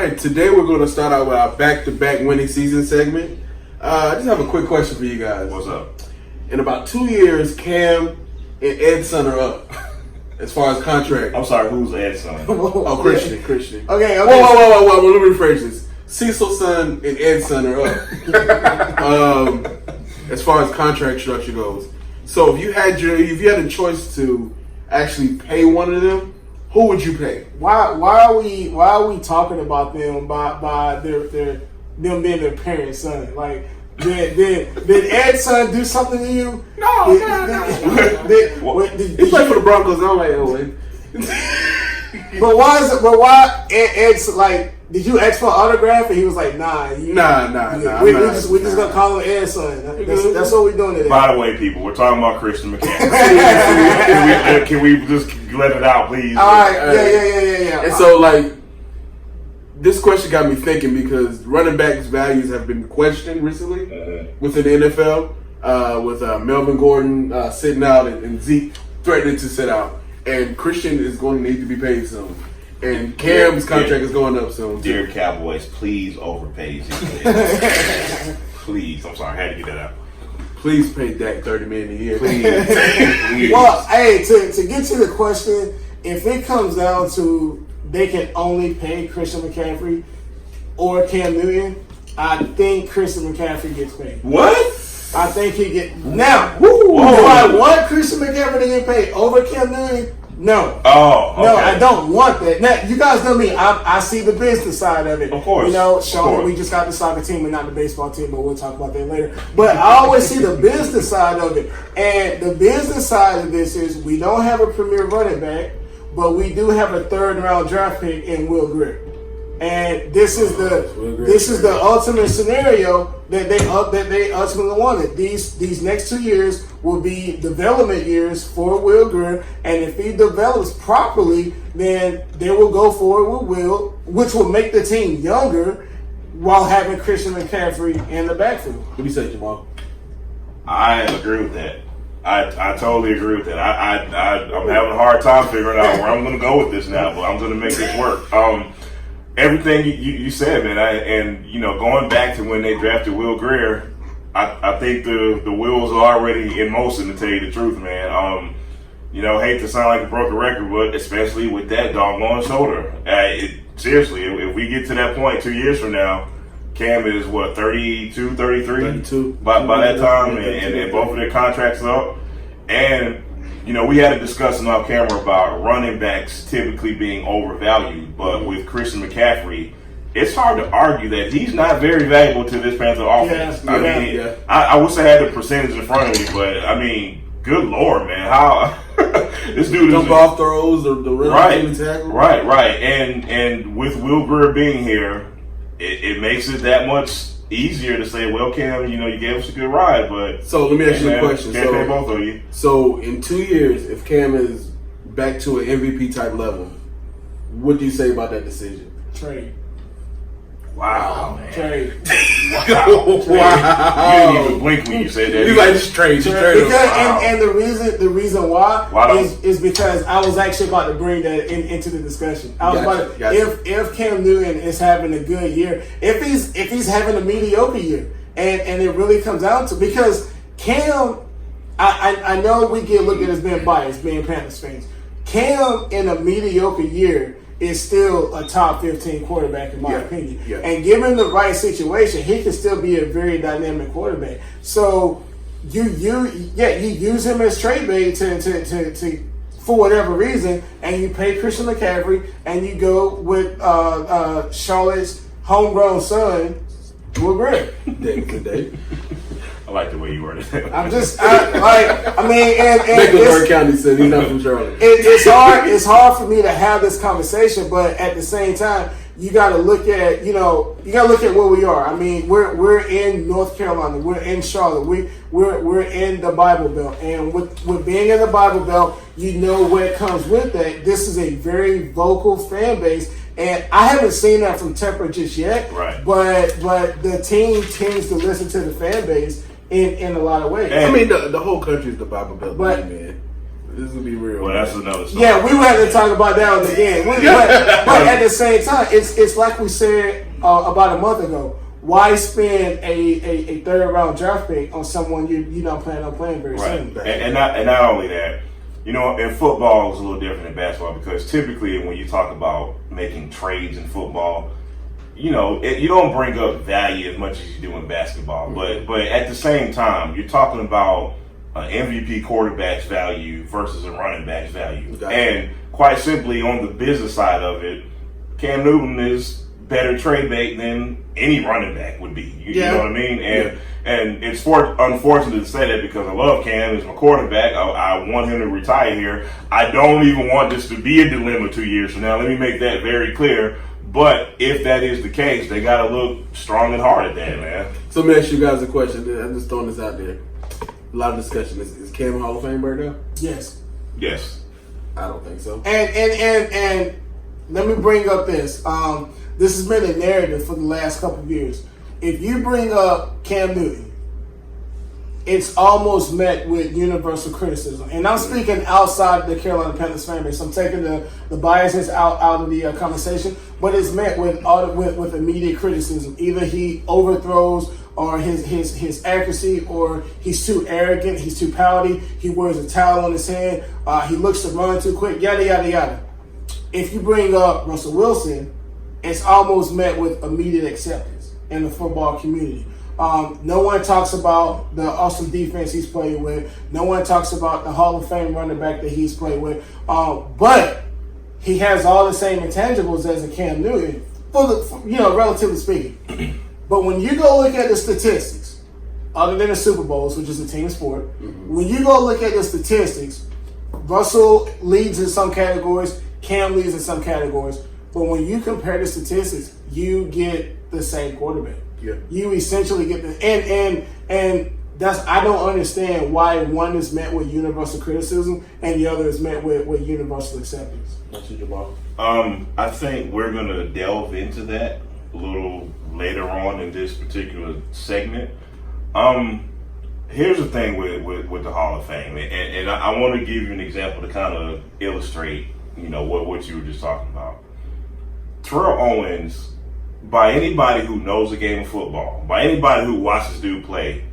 right, today we're going to start out with our back-to-back winning season segment. I just have a quick question for you guys. What's up? In about 2 years, Cam and Edson are up as far as contract. I'm sorry, who's Ed's son? Oh, Christian. Okay. Whoa. Let me rephrase this. Cecil's son and Ed's son are up. As far as contract structure goes. So if you had a choice to actually pay one of them, who would you pay? Why are we talking about them by them being their parents' son? Like, did Ed's son do something to you? No. He played for the Broncos. I'm like, oh wait. But why Ed's like? Did you ask for an autograph? And he was like, nah. Nah. We just gonna call him Ed's son. That's what we're doing today. By the way, people, we're talking about Christian McCaffrey. Can we just let it out, please? All right. Yeah. And so, like, this question got me thinking because running backs' values have been questioned recently within the NFL, with Melvin Gordon sitting out and Zeke threatening to sit out. And Christian is going to need to be paid soon. And Cam's contract is going up soon. Dear Cowboys, please overpay Zeke. Please. I'm sorry, I had to get that out. Please pay Dak $30 million a year. Please. Well, hey, to get to the question, if it comes down to they can only pay Christian McCaffrey or Cam Newton, I think Christian McCaffrey gets paid. What? I think he get now. Do I want Christian McCaffrey to get paid over Cam Newton? No. Oh, okay. No, I don't want that. Now, you guys know me. I see the business side of it. Of course. You know, Sean, we just got the soccer team and not the baseball team, but we'll talk about that later. But I always see the business side of it. And the business side of this is we don't have a premier running back, but we do have a third-round draft pick in Will Grier. And this is the ultimate scenario that they ultimately wanted. These next 2 years will be development years for Will Grier, and if he develops properly, then they will go forward with Will, which will make the team younger while having Christian McCaffrey in the backfield. What do you say, Jamal? I agree with that. I totally agree with that. I'm having a hard time figuring out where I'm going to go with this now, but I'm going to make this work. Everything you said, man, and going back to when they drafted Will Grier, I think the wheels are already in motion, to tell you the truth, man. Hate to sound like a broken record, but especially with that doggone shoulder. Seriously, if we get to that point 2 years from now, Cam is 32, 33? 32. By that time, and both of their contracts are up. And we had a discussion off camera about running backs typically being overvalued, but with Christian McCaffrey, it's hard to argue that he's not very valuable to this Panther offense. I wish I had the percentage in front of me, but I mean, good Lord, man, how this dude jump off throws, the real tackle. Right, and with Will Grier being here, it makes it that much easier to say, well, Cam, you gave us a good ride, but so let me ask you a question. Can't pay both of you. So in 2 years, if Cam is back to an MVP type level, what do you say about that decision? Trade. Wow, man. Trade. Wow. You didn't even blink when you said that. He's like, just trade. And the reason why is because I was actually about to bring that into the discussion. I was if Cam Newton is having a good year, if he's having a mediocre year, and it really comes down to, because Cam, I know we get looked at as being biased, being Panthers fans. Cam in a mediocre year is still a top 15 quarterback in my opinion. Yeah. And given the right situation, he can still be a very dynamic quarterback. So you use him as trade bait to for whatever reason, and you pay Christian McCaffrey and you go with Charlotte's homegrown son, Will Grier. Dave. I like the way you worded it. Mecklenburg County said he's not from Charlotte. It's hard for me to have this conversation, but at the same time, you got to look at where we are. I mean, we're in North Carolina, we're in Charlotte, we're in the Bible Belt, and with being in the Bible Belt, what comes with that. This is a very vocal fan base. And I haven't seen that from Tepper just yet, right? But the team tends to listen to the fan base in a lot of ways. I mean, the whole country is the Bible Belt, man. This will be real. Well, that's another story. Yeah, we will have to talk about that on the end. But at the same time, it's like we said about a month ago. Why spend a third round draft pick on someone you don't plan on playing very soon? And not only that, you know, in football it's a little different than basketball because typically when you talk about making trades in football, you know, you don't bring up value as much as you do in basketball. But at the same time, you're talking about an MVP quarterback's value versus a running back's value. Gotcha. And quite simply, on the business side of it, Cam Newton is better trade bait than any running back would be. You know what I mean? And it's unfortunate to say that because I love Cam as my quarterback. I want him to retire here. I don't even want this to be a dilemma 2 years from now. Let me make that very clear. But if that is the case, they got to look strong and hard at that, man. So let me ask you guys a question. I'm just throwing this out there. A lot of discussion. Is Cam Hall of Fame right now? Yes. Yes. I don't think so. And let me bring up this. This has been a narrative for the last couple of years. If you bring up Cam Newton, it's almost met with universal criticism. And I'm speaking outside the Carolina Panthers fan base. I'm taking the biases out of the conversation, but it's met with immediate criticism. Either he overthrows or his accuracy, or he's too arrogant, he's too pouty, he wears a towel on his head, he looks to run too quick, yada, yada, yada. If you bring up Russell Wilson, it's almost met with immediate acceptance in the football community. No one talks about the awesome defense he's played with. No one talks about the Hall of Fame running back that he's played with. But he has all the same intangibles as a Cam Newton, relatively speaking. But when you go look at the statistics, other than the Super Bowls, which is a team sport, when you go look at the statistics, Russell leads in some categories, Cam leads in some categories. But when you compare the statistics, you get the same quarterback. Yeah. You essentially get the and that's I don't understand why one is met with universal criticism and the other is met with universal acceptance. That's your ball. I think we're gonna delve into that a little later on in this particular segment. Here's the thing with the Hall of Fame, and I want to give you an example to kind of illustrate, you know, what you were just talking about. Terrell Owens, by anybody who knows the game of football, by anybody who watches dude play,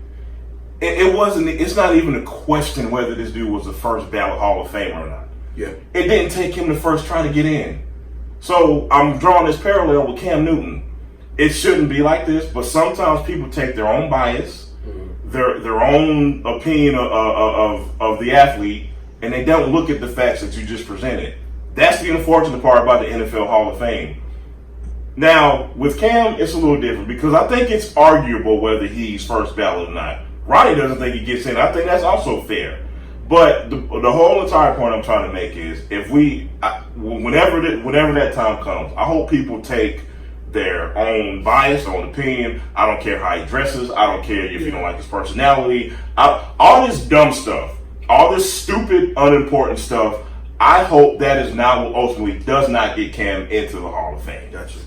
it's not even a question whether this dude was the first ballot Hall of Famer or not. Yeah. It didn't take him the first try to get in. So I'm drawing this parallel with Cam Newton. It shouldn't be like this, but sometimes people take their own bias, their own opinion of the athlete, and they don't look at the facts that you just presented. That's the unfortunate part about the NFL Hall of Fame. Now, with Cam, it's a little different because I think it's arguable whether he's first ballot or not. Ronnie doesn't think he gets in. I think that's also fair. But the whole entire point I'm trying to make is whenever that time comes, I hope people take their own bias, their own opinion. I don't care how he dresses. I don't care if you don't like his personality. All this dumb stuff, all this stupid, unimportant stuff, I hope that is not what ultimately does not get Cam into the Hall of Fame. Gotcha.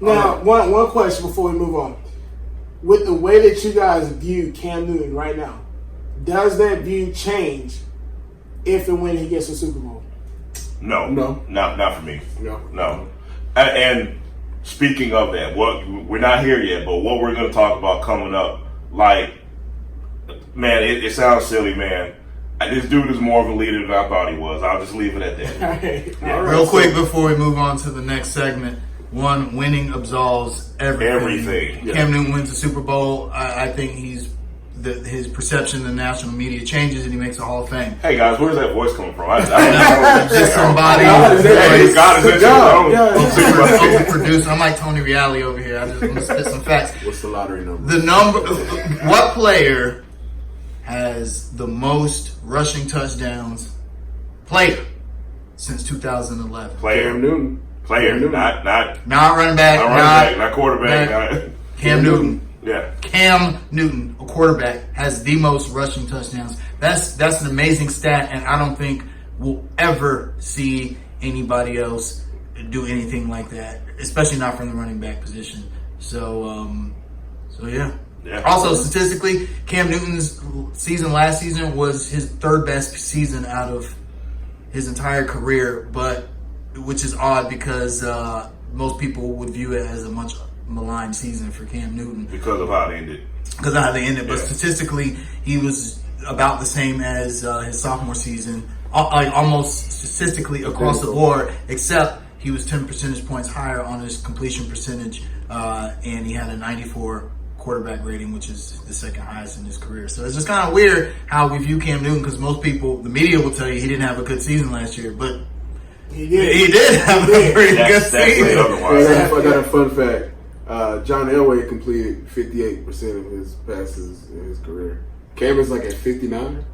Now, one question before we move on. With the way that you guys view Cam Newton right now, does that view change if and when he gets a Super Bowl? No, not for me. No. And speaking of that, we're not here yet, but what we're going to talk about coming up, like, man, it sounds silly, man. This dude is more of a leader than I thought he was. I'll just leave it at that. All right. Real quick before we move on to the next segment, winning absolves everything. Yeah. Cam Newton wins the Super Bowl. I think his perception in the national media changes and he makes a Hall of Fame. Hey guys, where's that voice coming from? I Just somebody. God is producer. I'm like Tony Reale over here. I'm gonna spit some facts. What's the lottery number? What player has the most rushing touchdowns since 2011? Cam Newton. Not running back, not quarterback. Cam Newton. Yeah. Cam Newton, a quarterback, has the most rushing touchdowns. That's an amazing stat, and I don't think we'll ever see anybody else do anything like that, especially not from the running back position. So yeah. Also, statistically, Cam Newton's season last season was his third best season out of his entire career, but which is odd because most people would view it as a much maligned season for Cam Newton because of how it ended. Because of how they ended, but statistically, he was about the same as his sophomore season, like almost statistically across the board, except he was 10 percentage points higher on his completion percentage, and he had a 94 quarterback rating, which is the second highest in his career. So it's just kind of weird how we view Cam Newton, because most people, the media will tell you he didn't have a good season last year, but he did have a pretty good season. I got a fun fact. John Elway completed 58% of his passes in his career. Cameron's like at 59.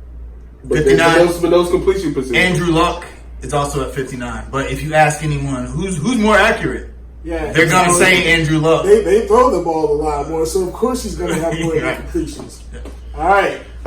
But 59. But those completion percentages. Andrew Luck is also at 59. But if you ask anyone who's more accurate, they're gonna say Andrew Luck. They throw the ball a lot more, so of course he's gonna have more completions. All right.